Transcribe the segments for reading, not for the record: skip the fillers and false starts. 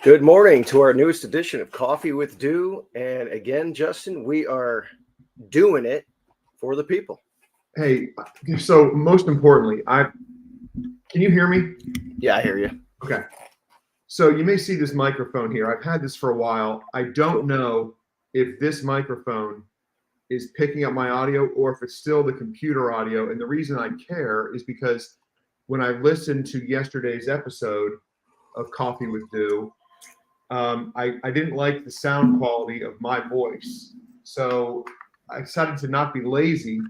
Good morning to our newest edition of Coffee with Dew. And again, Justin, we are doing it for the people. Hey, so most importantly, can you hear me? Yeah, I hear you. Okay. So you may see this microphone here. I've had this for a while. I don't know if this microphone is picking up my audio or if it's still the computer audio. And the reason I care is because when I listened to yesterday's episode of Coffee with Dew, I didn't like the sound quality of my voice. So I decided to not be lazy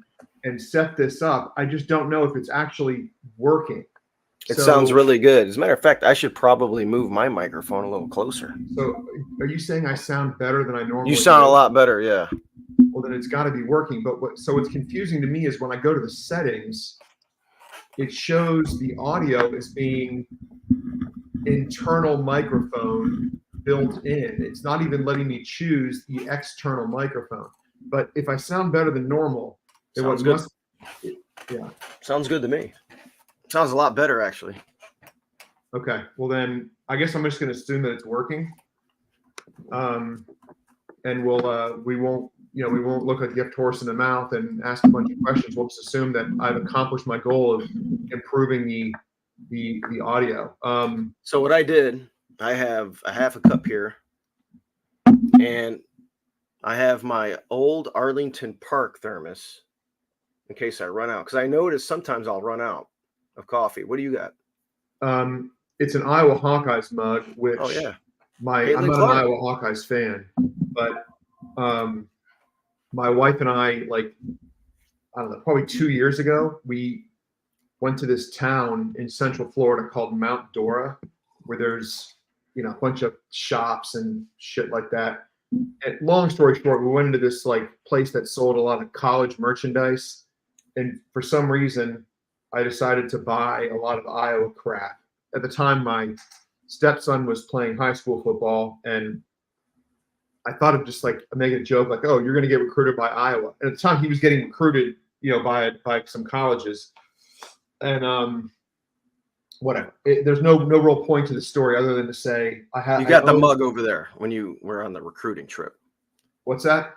and set this up. I just don't know if it's actually working. It sounds really good. As a matter of fact, I should probably move my microphone a little closer. So are you saying I sound better than I normally You sound do? a lot better, yeah. Well, then it's got to be working. But what's confusing to me is when I go to the settings, it shows the audio as being internal microphone built in. It's not even letting me choose the external microphone. But if I sound better than normal, then Sounds good. Yeah. Sounds good to me. Sounds a lot better, actually. Okay. Well, then I guess I'm just going to assume that it's working. And we won't look like gift horse in the mouth and ask a bunch of questions. We'll just assume that I've accomplished my goal of improving the audio. So what I did, I have a half a cup here, and I have my old Arlington Park thermos in case I run out. Because I notice sometimes I'll run out of coffee. What do you got? It's an Iowa Hawkeyes mug, which yeah. I'm not an Iowa Hawkeyes fan, but my wife and I, like, I don't know, probably 2 years ago, we went to this town in Central Florida called Mount Dora, where there's, a bunch of shops and shit like that. And long story short, we went into this place that sold a lot of college merchandise. And for some reason, I decided to buy a lot of Iowa crap. At the time, my stepson was playing high school football, and I thought of just making a joke like, "Oh, you're going to get recruited by Iowa." And at the time, he was getting recruited, by some colleges, and whatever. There's no real point to the story other than to say You got the mug over there when you were on the recruiting trip. What's that?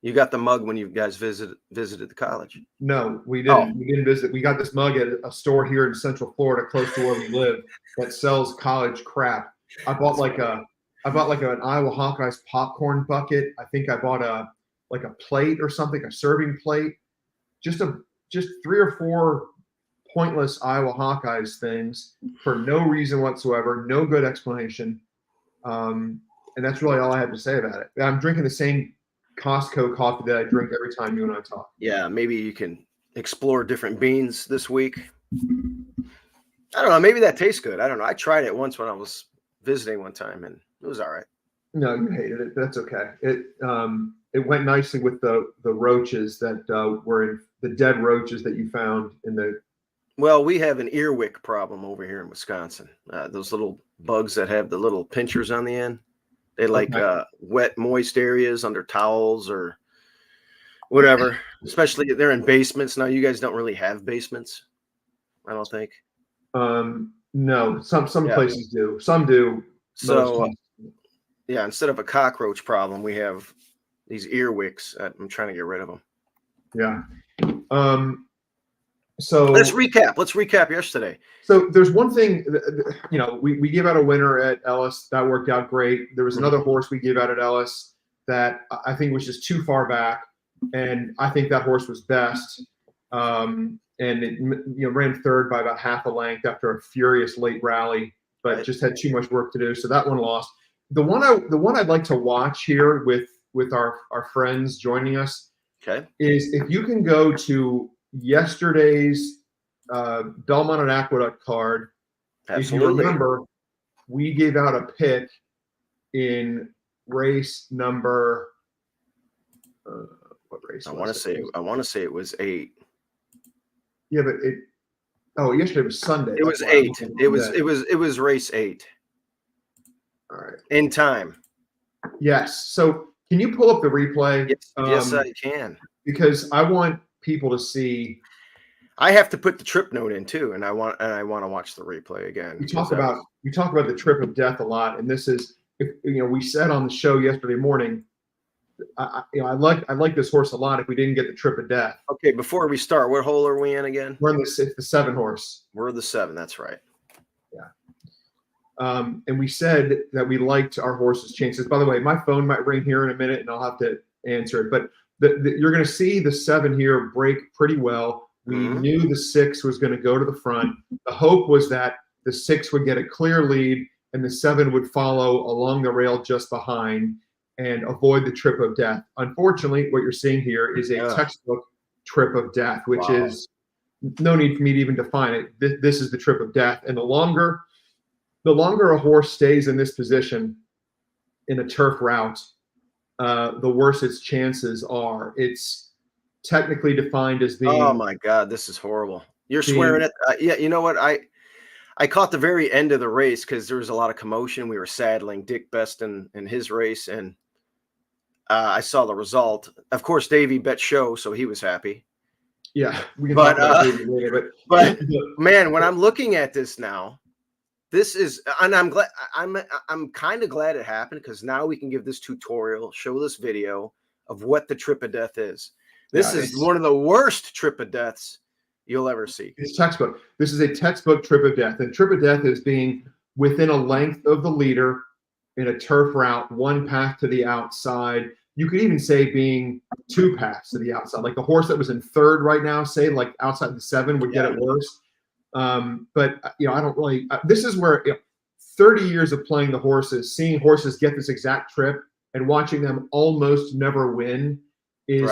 You got the mug when you guys visited the college. No, we didn't. Oh. We didn't visit. We got this mug at a store here in Central Florida, close to where we live, that sells college crap. I bought an Iowa Hawkeyes popcorn bucket. I think I bought a plate or something, a serving plate. Just 3 or 4 pointless Iowa Hawkeyes things for no reason whatsoever, no good explanation. And that's really all I had to say about it. I'm drinking the same Costco coffee that I drink every time you and I talk. Yeah, maybe you can explore different beans this week. I don't know. Maybe that tastes good. I don't know. I tried it once when I was visiting one time, and it was all right. No, you hated it. That's okay. It went nicely with the roaches that were in the dead roaches that you found in the. Well, we have an earwick problem over here in Wisconsin. Those little bugs that have the little pinchers on the end. They like wet, moist areas under towels or whatever. Especially they're in basements. Now, you guys don't really have basements, I don't think. No, some places do. Some do. So, yeah, instead of a cockroach problem, we have these earwicks. I'm trying to get rid of them. Yeah. So let's recap yesterday. So there's one thing, we gave out a winner at Ellis. That worked out great. There was another horse we gave out at Ellis that I think was just too far back, and I think that horse was best. And it ran third by about half a length after a furious late rally, but just had too much work to do. So that one lost. The one I'd like to watch here with our friends joining us, is if you can go to yesterday's Belmont and Aqueduct card. Absolutely. If you remember, we gave out a pick in race number. What race? I want to say it was 8. Yeah, but yesterday was Sunday. It was 8. It was race 8. All right. In time. Yes. So can you pull up the replay? Yes, I can. Because I want people to see. I have to put the trip note in too, and I want to watch the replay again. We talk about the trip of death a lot, and this is we said on the show yesterday morning, I like this horse a lot. If we didn't get the trip of death. Okay, before we start, what hole are we in again? We're in the 7 horse. We're the 7. That's right. Yeah. And we said that we liked our horse's chances. By the way, my phone might ring here in a minute, and I'll have to answer it. But you're going to see the 7 here break pretty well. We knew the 6 was going to go to the front. The hope was that the 6 would get a clear lead, and the 7 would follow along the rail just behind and avoid the trip of death. Unfortunately, what you're seeing here is a textbook trip of death, which is no need for me to even define it. This is the trip of death. And the longer a horse stays in this position in a turf route, the worse its chances are. It's technically defined as being. Oh my God, this is horrible. You're swearing at. Yeah, you know what? I caught the very end of the race because there was a lot of commotion. We were saddling Dick Best in his race, and I saw the result. Of course, Davey bet show, so he was happy. Yeah, we can talk about Davey later, but man, when I'm looking at this now, this is, and I'm glad. I'm kind of glad it happened because now we can give this tutorial, show this video of what the trip of death is. This is one of the worst trip of deaths you'll ever see. It's textbook. This is a textbook trip of death. And trip of death is being within a length of the leader in a turf route, 1 path to the outside. You could even say being 2 paths to the outside. Like the horse that was in 3rd right now, say like outside the 7 would get it worse. But I don't really, this is where 30 years of playing the horses, seeing horses get this exact trip and watching them almost never win is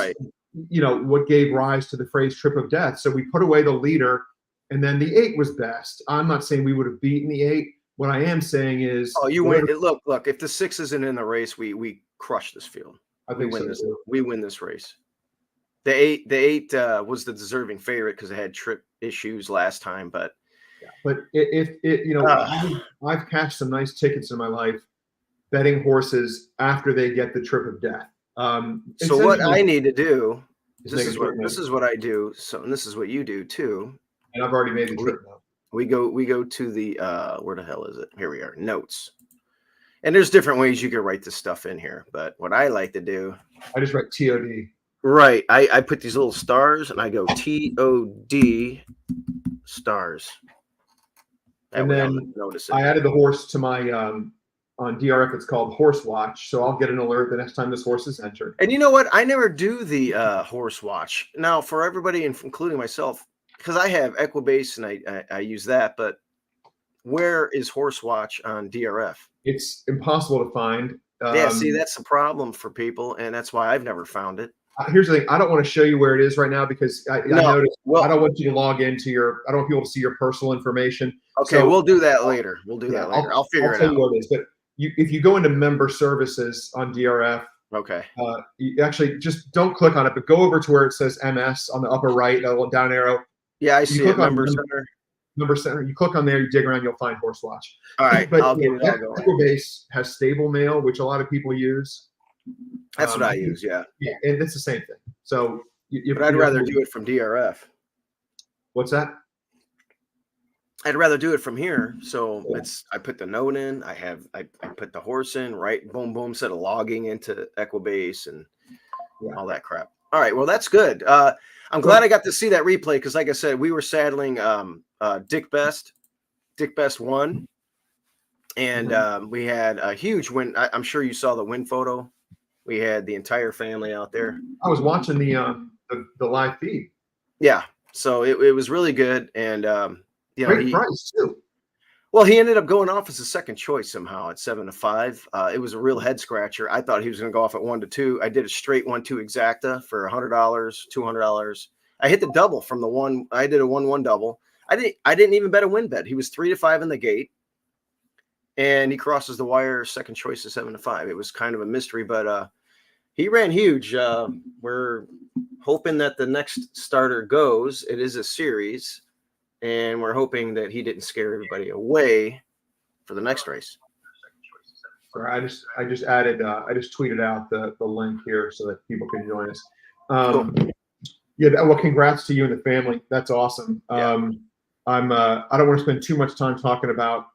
what gave rise to the phrase trip of death. So we put away the leader, and then the 8 was best. I'm not saying we would have beaten the 8. What I am saying is, you win. Look. If the 6 isn't in the race, we crush this field. I think we win this race. The 8 was the deserving favorite because it had trip issues last time. But I've cashed some nice tickets in my life betting horses after they get the trip of death. So what I need to do, this is what I do. So, and this is what you do too. And I've already made the trip now. We go to the where the hell is it? Here we are, notes. And there's different ways you can write this stuff in here, but what I like to do, I just write TOD. Right. I put these little stars and I go TOD stars. And then I added the horse to my on DRF, it's called Horse Watch. So I'll get an alert the next time this horse is entered. And you know what? I never do the Horse Watch. Now, for everybody, including myself, because I have Equibase and I use that, but where is Horse Watch on DRF? It's impossible to find. Yeah, see, that's the problem for people, and that's why I've never found it. Here's the thing. I don't want to show you where it is right now because I noticed I don't want you to log into I don't want people to see your personal information. Okay, so, we'll do that later. We'll do that later. I'll figure it out. Where it is, but if you go into member services on DRF, okay, you actually just don't click on it, but go over to where it says MS on the upper right, that little down arrow. Yeah, I see it. Member center. Member center. You click on there, you dig around, you'll find Horse Watch. All right, but I'll get it all going. Equibase has Stable Mail, which a lot of people use. That's what I use. Yeah. Yeah, and it's the same thing. So, but I'd rather do it from DRF. What's that? I'd rather do it from here. So I put the note in. I put the horse in. Right. Boom, boom. Instead of logging into Equibase and all that crap. All right. Well, that's good. I'm glad I got to see that replay because, like I said, we were saddling Dick Best. Dick Best won, and we had a huge win. I'm sure you saw the win photo. We had the entire family out there. I was watching the live feed. Yeah, so it was really good, and great price too. Well, he ended up going off as a second choice somehow at 7-5. It was a real head scratcher. I thought he was going to go off at 1-2. I did a straight 1-2 exacta for $100, $200. I hit the double from the one. I did a 1-1 double. I didn't even bet a win bet. He was 3-5 in the gate, and he crosses the wire second choice at 7-5. It was kind of a mystery, but he ran huge. We're hoping that the next starter goes. It is a series. And we're hoping that he didn't scare everybody away for the next race. Sorry, I just added. I just tweeted out the link here so that people can join us. Cool. Yeah. Well, congrats to you and the family. That's awesome. Yeah. I don't want to spend too much time talking about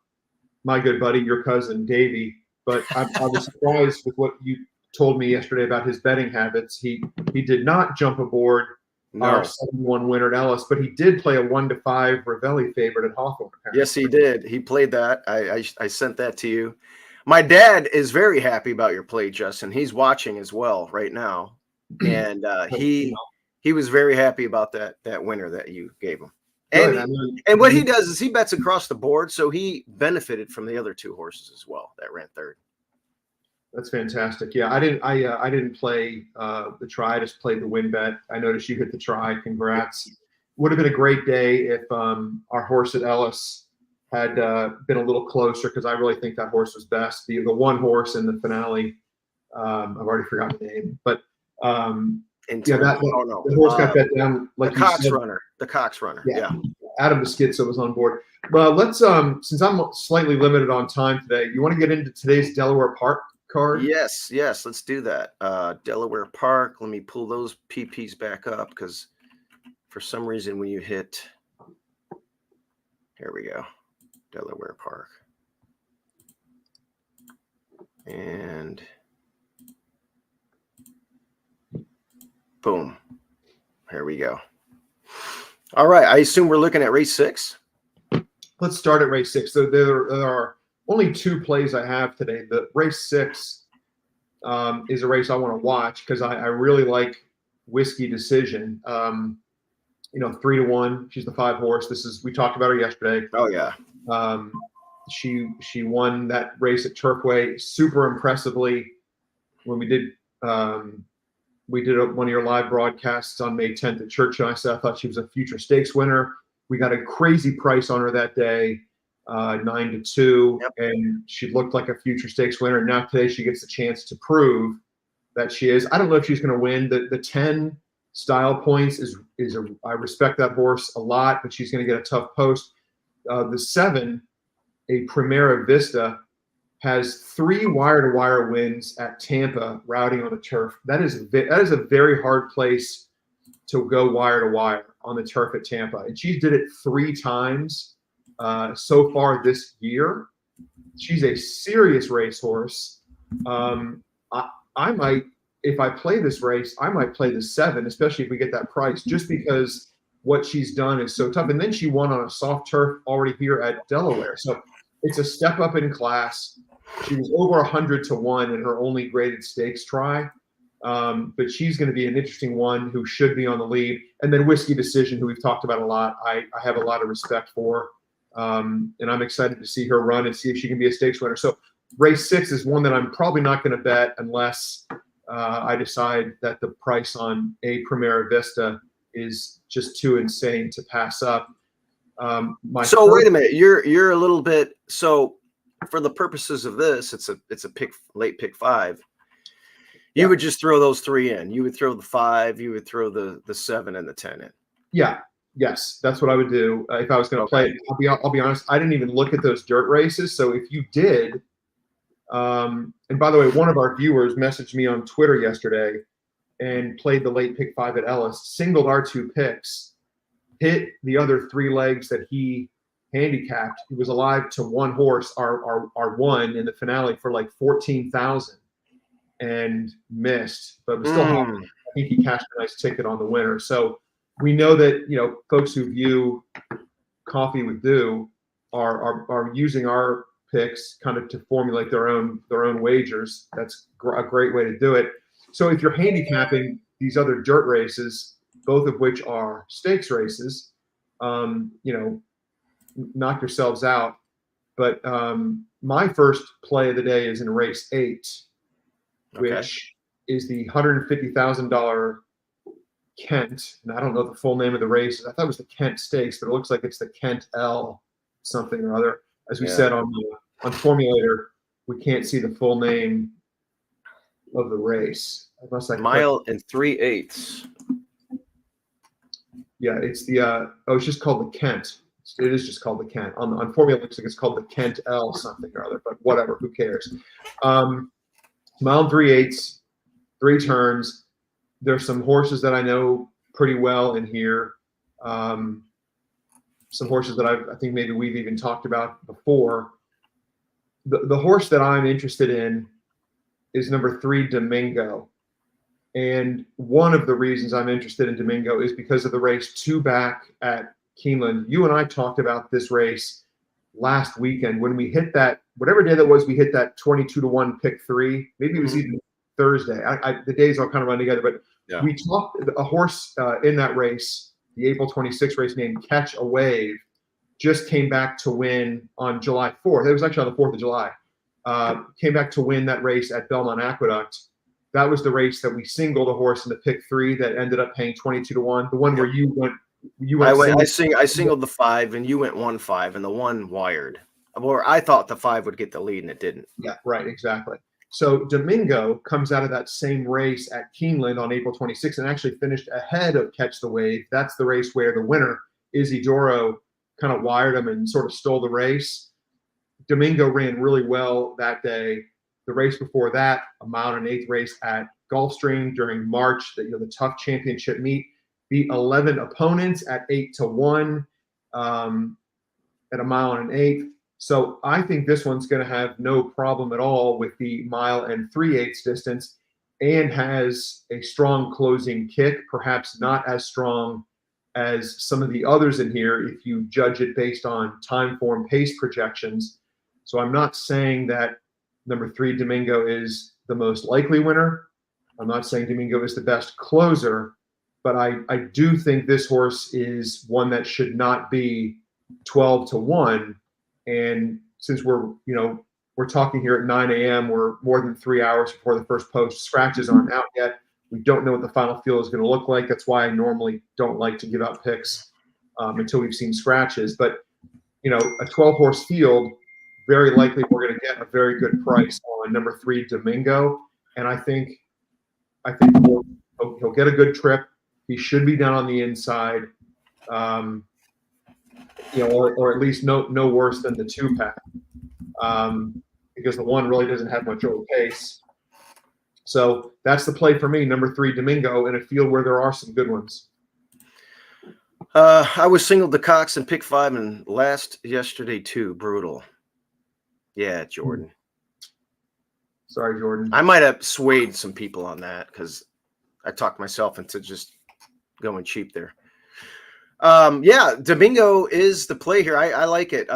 my good buddy, your cousin Davey, but I was surprised with what you told me yesterday about his betting habits. He did not jump aboard our No. 7-1 winner at Ellis, but he did play a 1-5 Ravelli favorite at Hawthorne. Apparently. Yes, he did. He played that. I sent that to you. My dad is very happy about your play, Justin. He's watching as well right now, and he was very happy about that winner that you gave him. Good. And what he does is he bets across the board, so he benefited from the other two horses as well that ran third. That's fantastic. Yeah, I didn't play the try. I just played the win bet. I noticed you hit the try. Congrats. Would have been a great day if our horse at Ellis had been a little closer, because I really think that horse was best. The one horse in the finale, I've already forgotten the name, but the horse got bet down like the Cox runner. The Cox runner. Yeah. Adam Beschizza was on board. Well, let's since I'm slightly limited on time today, you want to get into today's Delaware Park card? Yes, let's do that. Delaware Park. Let me pull those PPs back up, because for some reason when you hit, here we go, Delaware Park, and boom, here we go. All right, I assume we're looking at race 6. Let's start at race 6. So there are only 2 plays I have today. The race 6 is a race I want to watch, because I really like Whiskey Decision. 3-1. She's the 5 horse. We talked about her yesterday. Oh yeah. She won that race at Turfway super impressively when we did one of your live broadcasts on May 10th at Churchill. I said I thought she was a future stakes winner. We got a crazy price on her that day, 9-2, and she looked like a future stakes winner. And now today she gets the chance to prove that she is. I don't know if she's going to win. The 10 style points I respect that horse a lot, but she's going to get a tough post. The 7, a Primera Vista, has 3 wire-to-wire wins at Tampa, routing on the turf. That is a very hard place to go wire-to-wire on the turf at Tampa. And she did it 3 times so far this year. She's a serious racehorse. I might, if I play this race, I might play the 7, especially if we get that price, just because what she's done is so tough. And then she won on a soft turf already here at Delaware. So it's a step up in class. She was over 100-1 in her only graded stakes try. But she's going to be an interesting one who should be on the lead. And then Whiskey Decision, who we've talked about a lot, I have a lot of respect for. And I'm excited to see her run and see if she can be a stakes winner. So race 6 is one that I'm probably not going to bet unless I decide that the price on a Primera Vista is just too insane to pass up. Wait a minute, you're a little bit, so for the purposes of this, it's a late pick 5. You would just throw those 3 in. You would throw the 5. You would throw the 7 and the 10 in. Yeah. Yes, that's what I would do if I was going to play. I'll be honest. I didn't even look at those dirt races. So if you did, and by the way, one of our viewers messaged me on Twitter yesterday and played the late pick 5 at Ellis, singled our 2 picks, hit the other 3 legs that he handicapped. He was alive to 1 horse, our 1 in the finale for like 14,000, and missed, but was still happy. I think he cashed a nice ticket on the winner. So we know that folks who view Coffee with Dew are using our picks kind of to formulate their own wagers. That's a great way to do it. So if you're handicapping these other dirt races, both of which are stakes races, knock yourselves out. But my first play of the day is in race 8, which is the $150,000 Kent. And I don't know the full name of the race. I thought it was the Kent Stakes, but it looks like it's the Kent L something or other. As we said on Formulator, we can't see the full name of the race. Unless I mile and 3/8. Yeah, it's the it's just called the Kent. It is just called the Kent. On Formula, it looks like it's called the Kent L something or other, but whatever, who cares? Mile and 3/8, 3 turns. There's some horses that I know pretty well in here. Some horses that I think maybe we've even talked about before. the horse that I'm interested in is number 3, Domingo. And one of the reasons I'm interested in Domingo is because of the race 2 back at Keeneland. You and I talked about this race last weekend when we hit that, whatever day that was, we hit that 22-1 pick 3. Maybe it was even Thursday. The days all kind of run together, but we talked a horse in that race, the April 26th race named Catch a Wave, just came back to win on July 4th. It was actually on the 4th of July. Came back to win that race at Belmont Aqueduct. That was the race that we singled a horse in the pick 3 that ended up paying 22-1. The one where you went. I singled the 5, and you went 1-5, and the 1 wired. Or I thought the 5 would get the lead, and it didn't. Yeah, right, exactly. So Domingo comes out of that same race at Keeneland on April 26th and actually finished ahead of Catch the Wave. That's the race where the winner, Isidoro, kind of wired him and sort of stole the race. Domingo ran really well that day. The race before that, a 1.8 race at Gulfstream during March, the tough championship meet, beat 11 opponents at 8-1 at a 1.8 So I think this one's going to have no problem at all with the 1 3/8 distance, and has a strong closing kick, perhaps not as strong as some of the others in here if you judge it based on time form pace projections. So I'm not saying that number 3 Domingo is the most likely winner. I'm not saying Domingo is the best closer, but I do think this horse is one that should not be 12-1. And since we're talking here at 9 a.m., we're more than 3 hours before the first post. Scratches aren't out yet. We don't know what the final field is going to look like. That's why I normally don't like to give out picks until we've seen scratches. But, a 12-horse field, very likely we're going to get a very good price on number 3 Domingo. And I think he'll get a good trip. He should be down on the inside, or at least no worse than the 2-pack, because the 1 really doesn't have much over pace. So that's the play for me, number 3 Domingo, in a field where there are some good ones. I was singled to Cox in pick 5 and last yesterday too. Brutal. Yeah, Jordan. Sorry, Jordan. I might have swayed some people on that because I talked myself into just going cheap there. Yeah, Domingo is the play here. I like it.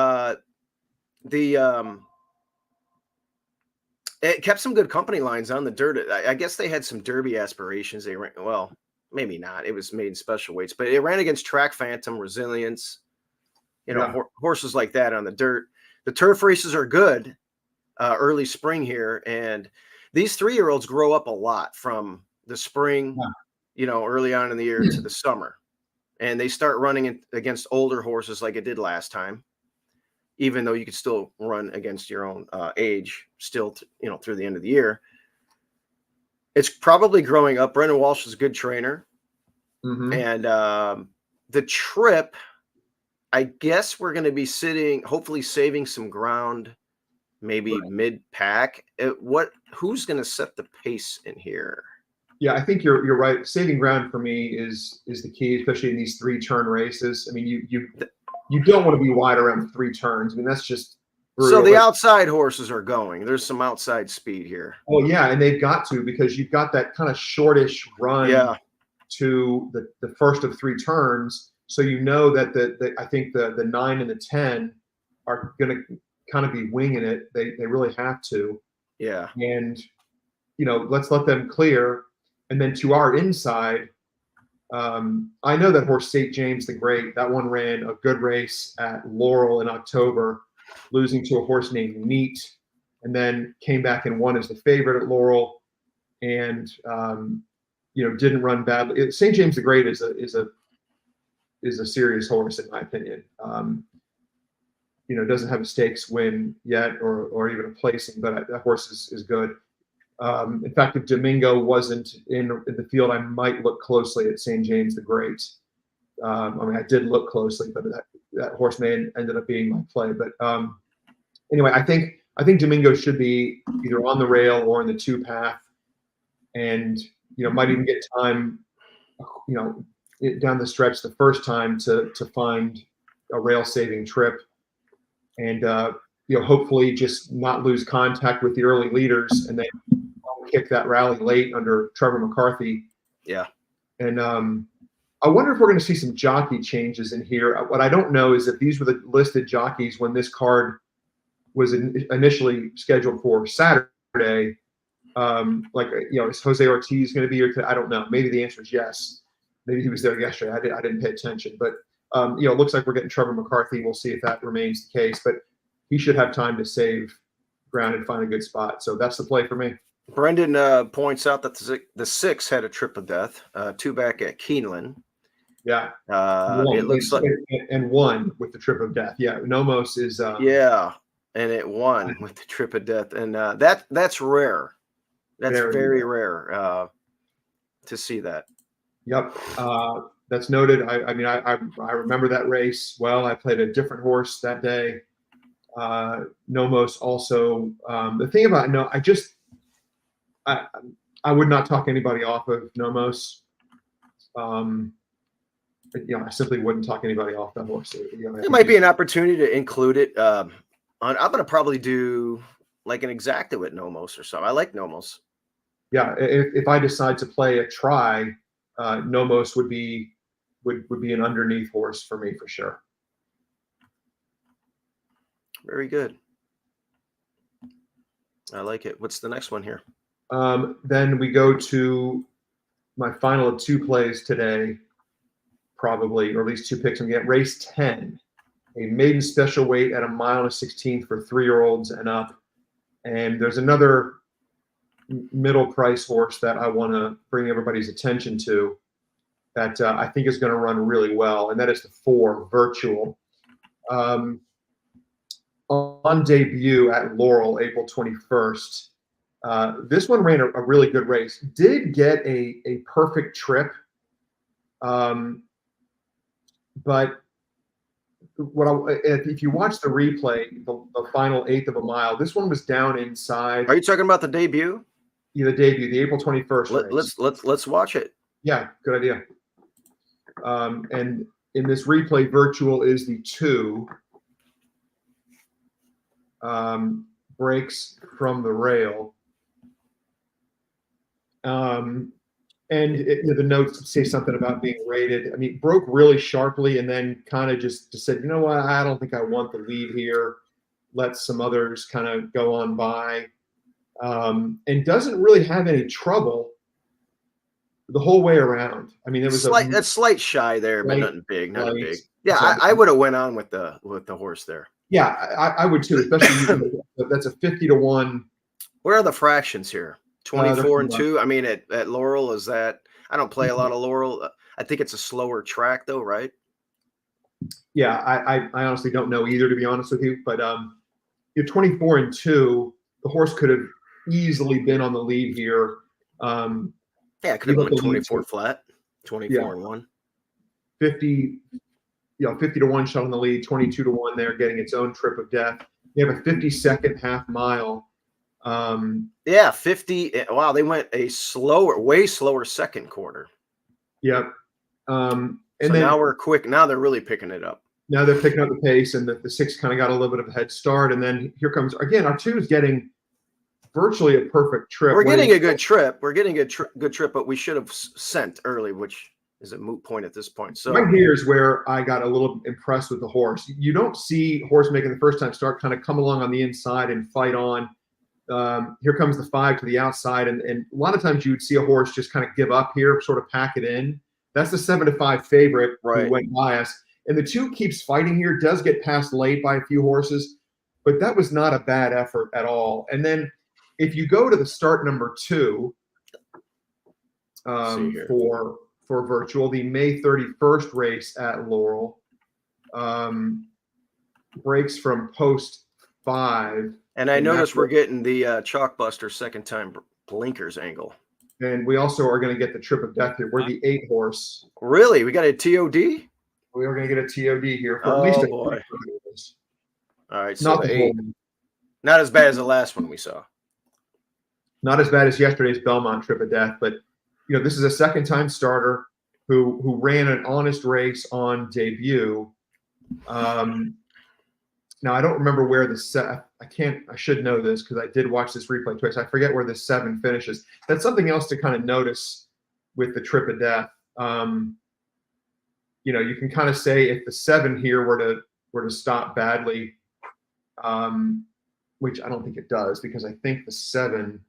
It kept some good company lines on the dirt. I guess they had some Derby aspirations. They ran, well, maybe not. It was made in special weights, but it ran against Track Phantom, Resilience, horses like that on the dirt. The turf races are good early spring here, and these 3-year-olds grow up a lot from the spring, early on in the year to the summer. And they start running against older horses like it did last time, even though you could still run against your own age still, through the end of the year. It's probably growing up. Brendan Walsh is a good trainer. Mm-hmm. And the trip, I guess we're going to be hopefully saving some ground, maybe mid-pack. Who's going to set the pace in here? Yeah, I think you're right. Saving ground for me is the key, especially in these 3-turn races. I mean, you don't want to be wide around 3 turns. I mean, that's just brutal. So the outside horses are going. There's some outside speed here. Oh yeah, and they've got to, because you've got that kind of shortish run to the first of 3 turns. So that I think the 9 and the 10 are going to kind of be winging it. They really have to. Yeah. And let's let them clear. And then to our inside, I know that horse St. James the Great, that one ran a good race at Laurel in October, losing to a horse named Neat, and then came back and won as the favorite at Laurel, and didn't run badly. St. James the Great is a serious horse in my opinion. Doesn't have a stakes win yet or even a placing, but that horse is good. In fact, if Domingo wasn't in the field, I might look closely at St. James the Great. I did look closely, but that horse ended up being my play. But anyway, I think Domingo should be either on the rail or in the 2-path, and might even get time, down the stretch the first time to find a rail saving trip. And hopefully just not lose contact with the early leaders and then kick that rally late under Trevor McCarthy. Yeah. And I wonder if we're going to see some jockey changes in here. What I don't know is if these were the listed jockeys when this card was initially scheduled for Saturday. Is Jose Ortiz going to be here today? I don't know. Maybe the answer is yes. Maybe he was there yesterday. I didn't pay attention. But, it looks like we're getting Trevor McCarthy. We'll see if that remains the case. But he should have time to save ground and find a good spot. So that's the play for me. Brendan points out that the 6 had a trip of death, 2 back at Keeneland. Yeah. It looks like and 1 with the trip of death. Yeah. Nomos is yeah, and it won with the trip of death. And that's rare. That's very rare to see that. Yep. That's noted. I remember that race well. I played a different horse that day. Nomos also. The thing about I would not talk anybody off of Nomos. I simply wouldn't talk anybody off that horse. It might be an opportunity to include it. I'm going to probably do like an exacta with Nomos or something. I like Nomos. Yeah, if I decide to play a try, Nomos would be an underneath horse for me for sure. Very good. I like it. What's the next one here? Then we go to my final of 2 plays today, probably, or at least 2 picks. I'm going to get race 10, a maiden special weight at 1 1/16 for 3-year-olds and up. And there's another middle price horse that I want to bring everybody's attention to that I think is going to run really well, and that is the 4 Virtual. On debut at Laurel, April 21st. This one ran a really good race. Did get a perfect trip, but if you watch the replay, the final 1/8 of a mile, this one was down inside. Are you talking about the debut? Yeah, the debut, the April 21st race. Let's watch it. Yeah, good idea. And in this replay, Virtual is the 2. Breaks from the rail. And the notes say something about being rated. I mean, broke really sharply and then kind of just said, you know what, I don't think I want the lead here. Let some others kind of go on by. And doesn't really have any trouble the whole way around. I mean, there was a slight shy there, but nothing big, nothing big. Yeah, I would have went on with the horse there. Yeah, I would too, especially that's a 50 to 1. Where are the fractions here? 24 and 2. I mean, at Laurel, is that? I don't play a lot of Laurel. I think it's a slower track, though, right? Yeah, I honestly don't know either, to be honest with you. But you're 24 and 2. The horse could have easily been on the lead here. Yeah, it could have been 24 flat, 24 and 1. 50 to 1 shot on the lead, 22 to 1 there, getting its own trip of death. You have a 52nd half mile. 50. Wow, they went way slower second quarter. Yep. And so then now we're quick. Now they're really picking it up. Now they're picking up the pace, and the 6 kind of got a little bit of a head start. And then here comes again. Our 2 is getting virtually a perfect trip. We're getting a good trip. We're getting a good trip, but we should have sent early, which is a moot point at this point. So right here is where I got a little impressed with the horse. You don't see horse making the first time start kind of come along on the inside and fight on. Here comes the 5 to the outside, and a lot of times you would see a horse just kind of give up here, sort of pack it in. That's the 7 to 5 favorite who went by us. And the 2 keeps fighting here, does get passed late by a few horses, but that was not a bad effort at all. And then if you go to the start number 2 for Virtual, the May 31st race at Laurel, breaks from post 5. And I noticed we're getting the Chalkbuster second time blinkers angle. And we also are going to get the trip of death here. We're the 8 horse. Really? We got a TOD? We are going to get a TOD here for at least a boy. All right, so not as bad as the last one we saw. Not as bad as yesterday's Belmont trip of death, but this is a second time starter who ran an honest race on debut. Now I don't remember where I should know this because I did watch this replay twice. I forget where the 7 finishes. That's something else to kind of notice with the Trip of Death. You can kind of say if the 7 here were to stop badly, which I don't think it does, because I think the 7.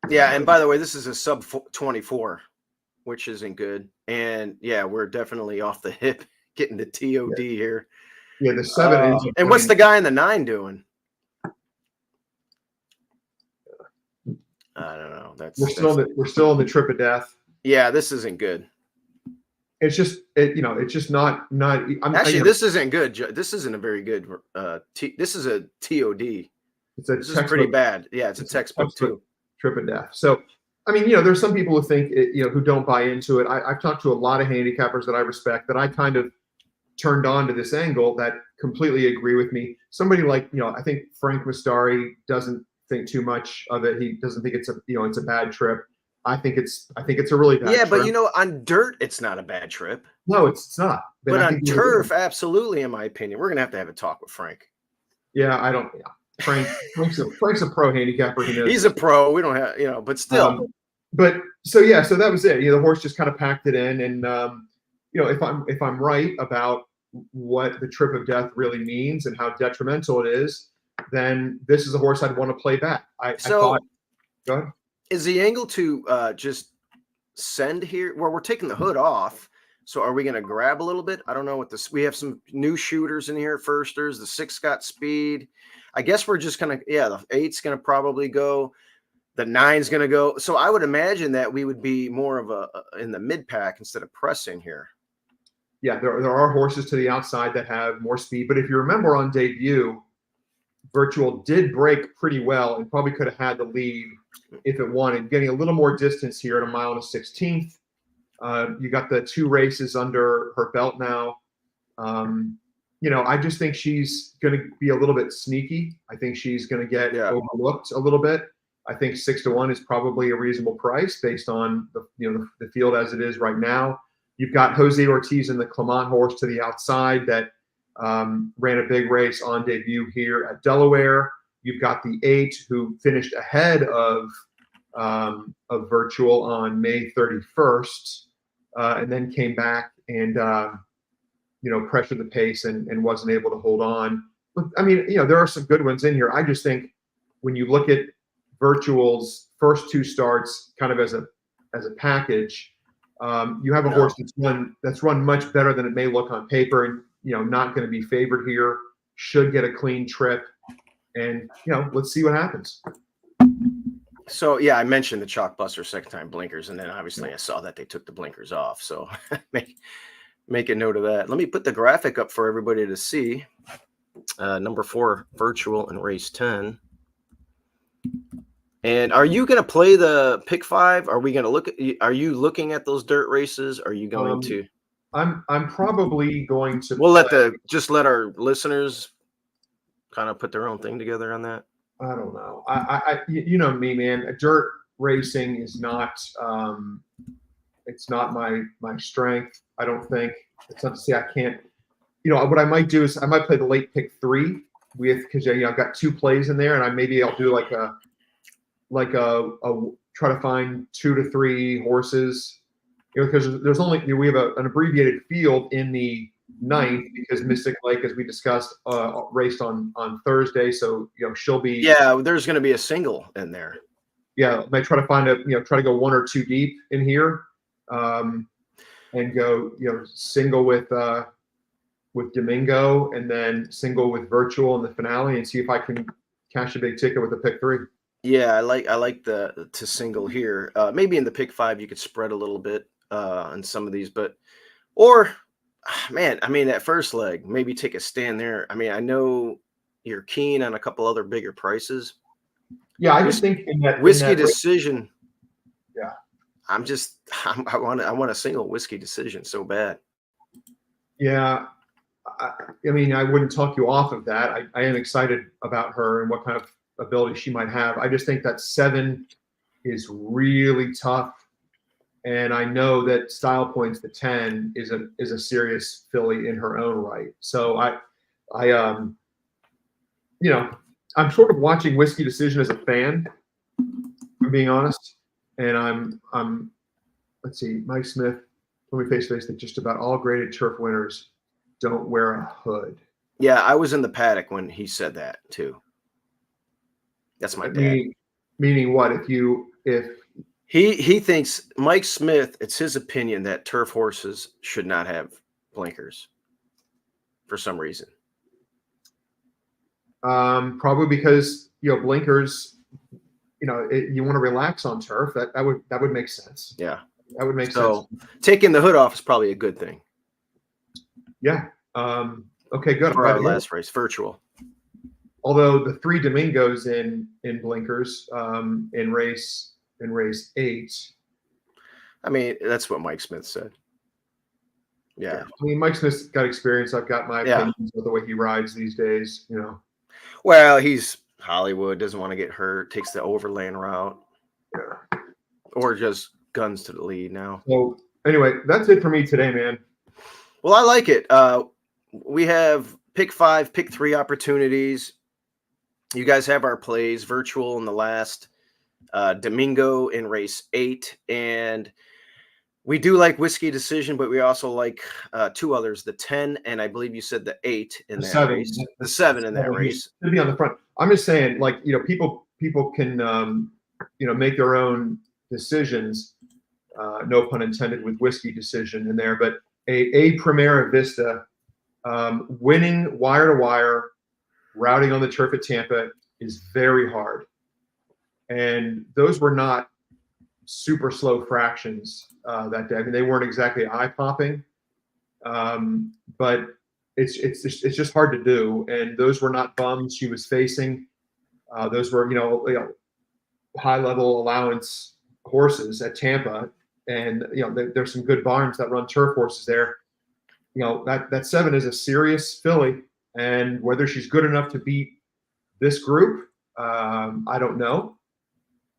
Yeah, and by the way, this is a sub 24, which isn't good. And yeah, we're definitely off the hip getting the TOD here. Yeah, the 7 is. And what's the guy in the 9 doing? I don't know. We're still in the Trip of Death. Yeah, this isn't good. It's just it's just not. This isn't good. This isn't a very good. This is a TOD. This is pretty bad. Yeah, it's a textbook too. Trip of Death. So, there's some people who think who don't buy into it. I've talked to a lot of handicappers that I respect that I kind of turned on to this angle that completely agree with me. Somebody like I think Frank Mastari doesn't think too much of it. He doesn't think it's a bad trip. I think it's a really bad trip. But on dirt, it's not a bad trip. No, it's not. But on turf, absolutely, in my opinion. We're going to have a talk with Frank. Yeah, I don't. Yeah. Frank's a pro handicapper. He's a pro. We don't have, but still. So that was it. The horse just kind of packed it in. And, if I'm right about what the Trip of Death really means and how detrimental it is, then this is a horse I'd want to play back. I thought, go ahead. Is the angle to just send here? Well, we're taking the hood off. So are we going to grab a little bit? I don't know what this. We have some new shooters in here, firsters. The 6 got speed. I guess we're just going to, the 8's going to probably go. The 9's going to go. So I would imagine that we would be more of in the mid pack instead of pressing here. Yeah, there are horses to the outside that have more speed. But if you remember on debut, Virtual did break pretty well and probably could have had the lead if it wanted. Getting a little more distance here at 1 1/16. You got the 2 races under her belt now. I just think she's going to be a little bit sneaky. I think she's going to get overlooked a little bit. I think 6-1 is probably a reasonable price based on the field as it is right now. You've got Jose Ortiz and the Clement horse to the outside that ran a big race on debut here at Delaware. You've got the 8 who finished ahead of Virtual on May 31st, and then came back and pressured the pace and wasn't able to hold on. Look, there are some good ones in here. I just think when you look at Virtual's first 2 starts kind of as a package, you have a horse that's run much better than it may look on paper, and not going to be favored here. Should get a clean trip, and let's see what happens. So I mentioned the Chalkbuster second time blinkers, and then obviously I saw that they took the blinkers off. So make a note of that. Let me put the graphic up for everybody to see. Number 4 Virtual in race 10. And are you going to play the pick 5? Are we going to look at? Are you looking at those dirt races? Are you going to? I'm probably going to. We'll let our listeners kind of put their own thing together on that. I don't know. I you know me, man. Dirt racing is not. It's not my strength. I don't think. It's not to say I can't. What I might do is I might play the late pick 3 because I've got 2 plays in there, and I'll do like a try to find 2 to 3 horses. Because there's only we have an abbreviated field in the 9th because Mystic Lake, as we discussed, raced on Thursday, so she'll be. Yeah, there's going to be a single in there. Yeah, I might try to find try to go 1 or 2 deep in here, and go single with Domingo, and then single with Virtual in the finale, and see if I can cash a big ticket with a pick 3. Yeah, I like to single here. Maybe in the pick 5 you could spread a little bit on some of these, that first leg, maybe take a stand there. I know you're keen on a couple other bigger prices. Yeah, I just think in that Whiskey Decision. Yeah, I want a single Whiskey Decision so bad. Yeah, I wouldn't talk you off of that. I am excited about her and what kind of ability she might have. I just think that 7 is really tough, and I know that Style Points the 10 is a serious filly in her own right. So you know, I'm sort of watching Whiskey Decision as a fan, if I'm being honest. And I'm let's see, Mike Smith told me face to face that just about all graded turf winners don't wear a hood. Yeah, I was in the paddock when he said that too. That's my dad. Meaning what? If he thinks Mike Smith, it's his opinion that turf horses should not have blinkers for some reason. Probably because blinkers, you want to relax on turf. That would make sense. Yeah, that would make sense. So taking the hood off is probably a good thing. Yeah. Okay, good. For our last race, virtual. Although the 3 Domingos in blinkers in race 8. I mean, that's what Mike Smith said. Yeah. I mean, Mike Smith's got experience. I've got my opinions of the way he rides these days. Well, he's Hollywood, doesn't want to get hurt, takes the overland route. Yeah. Or just guns to the lead now. So anyway, that's it for me today, man. Well, I like it. We have pick 5, pick 3 opportunities. You guys have our plays virtual in the last Domingo in race 8. And we do like Whiskey Decision, but we also like 2 others, the 10, and I believe you said the 8 in that race. The 7 in that race. To be on the front. I'm just saying, people can make their own decisions. No pun intended with Whiskey Decision in there, but a Primera Vista winning wire to wire, routing on the turf at Tampa is very hard, and those were not super slow fractions that day. I mean, they weren't exactly eye popping, but it's just hard to do. And those were not bums she was facing. Those were high level allowance horses at Tampa, and there's some good barns that run turf horses there. That 7 is a serious filly, and whether she's good enough to beat this group, I don't know,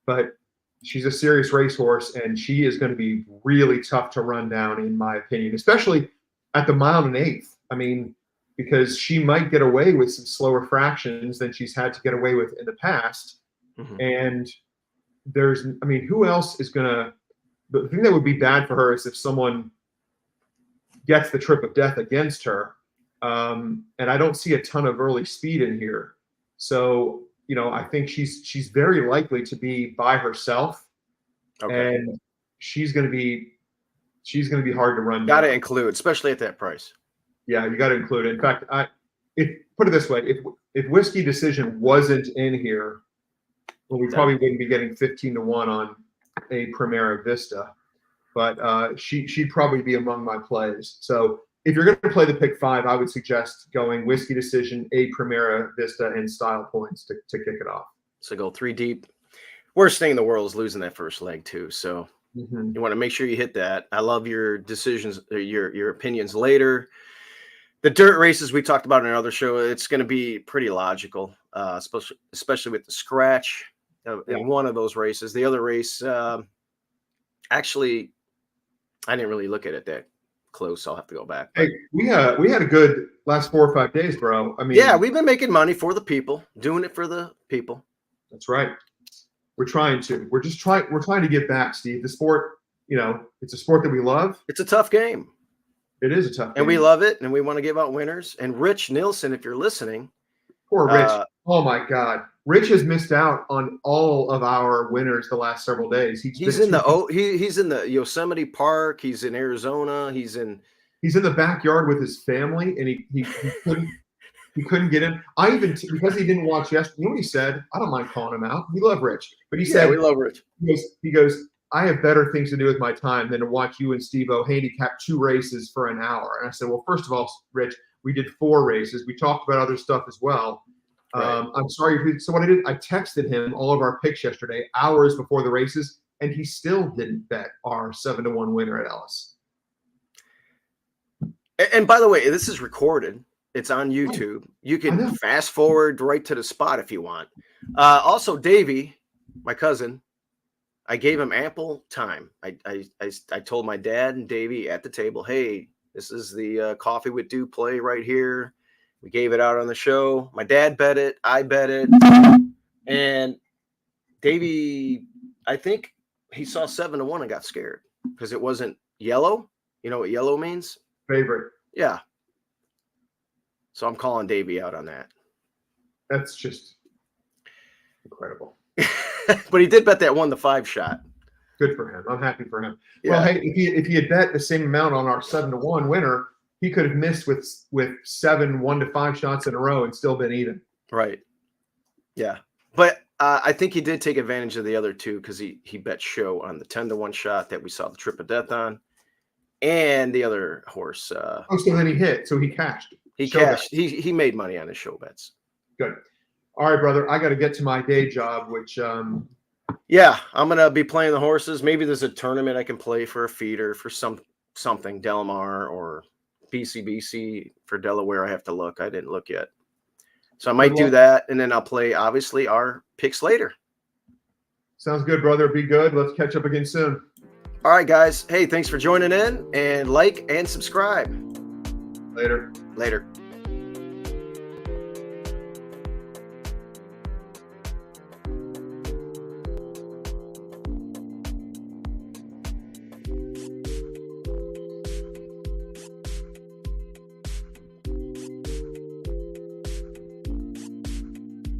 but she's a serious racehorse, and she is going to be really tough to run down, in my opinion, especially at the 1.125. I mean, because she might get away with some slower fractions than she's had to get away with in the past. Mm-hmm. And who else is going to – the thing that would be bad for her is if someone gets the trip of death against her. And I don't see a ton of early speed in here. So – I think she's very likely to be by herself, and she's going to be hard to run. Got to include, especially at that price. Yeah, you got to include it. In fact, put it this way: if Whiskey Decision wasn't in here, well, we probably wouldn't be getting 15 to 1 on a Primera Vista, but she'd probably be among my plays. So if you're going to play the pick 5, I would suggest going Whiskey Decision, a Primera Vista, and Style Points to kick it off. So go 3 deep. Worst thing in the world is losing that first leg too. So you want to make sure you hit that. I love your decisions, your opinions later. The dirt races we talked about in another show, it's going to be pretty logical, especially with the scratch in one of those races. The other race, actually, I didn't really look at it that close. I'll have to go back. Hey, we had a good last 4 or 5 days, bro. I mean, yeah, we've been making money for the people, doing it for the people. That's right. We're trying to. We're trying to give back, Steve. The sport, it's a sport that we love. It's a tough game. It is a tough game. And we love it, and we want to give out winners. And Rich Nilsson, if you're listening. Poor Rich. Oh my God. Rich has missed out on all of our winners the last several days. He's in the Yosemite Park. He's in Arizona. He's in the backyard with his family, and he couldn't get in. Because he didn't watch yesterday. You know what he said? I don't mind calling him out. We love Rich, but he said we love Rich. He goes, I have better things to do with my time than to watch you and Steve-O handicap 2 races for an hour. And I said, well, first of all, Rich, we did 4 races. We talked about other stuff as well. Right. I'm sorry. So what I did, I texted him all of our picks yesterday, hours before the races, and he still didn't bet our 7 to 1 winner at Ellis. And by the way, this is recorded. It's on YouTube. You can fast forward right to the spot if you want. Also, Davey, my cousin, I gave him ample time. I told my dad and Davey at the table, hey, this is the Coffee with Dew play right here. We gave it out on the show. My dad bet it. I bet it. And Davey, I think he saw 7-1 and got scared because it wasn't yellow. You know what yellow means? Favorite. Yeah. So I'm calling Davey out on that. That's just incredible. But he did bet that 1-5 shot. Good for him. I'm happy for him. Yeah. Well, hey, if he had bet the same amount on our 7-1 winner, he could have missed with 7 1-5 shots in a row and still been even. Right. Yeah. But I think he did take advantage of the other two because he bet show on the 10-1 shot that we saw the trip of death on, and the other horse. So then he hit. So he cashed. He cashed. He made money on his show bets. Good. All right, brother. I got to get to my day job, which. Yeah, I'm gonna be playing the horses. Maybe there's a tournament I can play for a feeder for something Delmar or BCBC for Delaware. I have to look. I didn't look yet. So I might do that, and then I'll play, obviously, our picks later. Sounds good, brother. Be good. Let's catch up again soon. All right, guys. Hey, thanks for joining in, and like and subscribe. Later. Later.